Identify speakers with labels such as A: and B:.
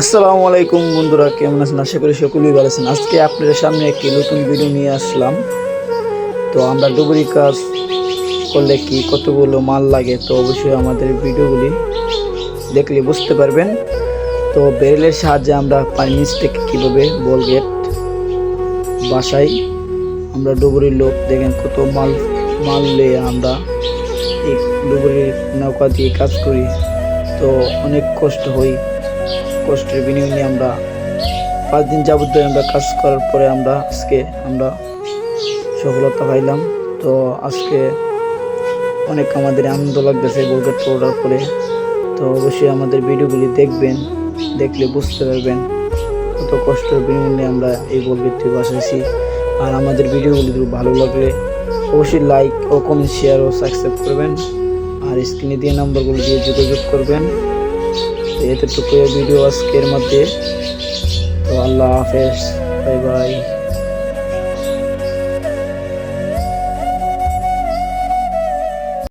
A: আসসালামু আলাইকুম বন্ধুরা, কেমন আছেন? আশা করি সকলেই ভালো আছেন। আজকে আপনাদের সামনে একটি নতুন ভিডিও নিয়ে আসলাম। তো আমরা ডুবুরি কাজ করলে কি কতগুলো মাল লাগে, তো অবশ্যই আমাদের ভিডিওগুলি দেখলে বুঝতে পারবেন। তো বেরেলের সাহায্যে আমরা পানির নিচ থেকে কীভাবে বল গেট বাসাই, আমরা ডুবুরির লোক দেখেন কত মারলে আমরা এই ডুবুরির নৌকা দিয়ে কাজ করি। তো অনেক কষ্ট হয়, কষ্টের বিনিময়ে আমরা 5 দিন যাবত ধরে আমরা কাজ করার পরে আজকে আমরা সফলতা পাইলাম। তো আজকে অনেক আমাদের আনন্দ লাগতেছে বলগেট পড়ার পরে। তো অবশ্যই আমাদের ভিডিওগুলি দেখবেন, দেখলে বুঝতে পারবেন কত কষ্টের বিনিময়ে আমরা এই বলগেটটি বাসাইছি। আর আমাদের ভিডিওগুলি ভালো লাগলে অবশ্যই লাইক ও কমেন্ট, শেয়ার ও সাবস্ক্রাইব করবেন। আর স্ক্রিনে দিয়ে নাম্বারগুলো দিয়ে যোগাযোগ করবেন। তো এতটুকু ভিডিও আজকের মধ্যে। তো আল্লাহ হাফেজ, বাই বাই।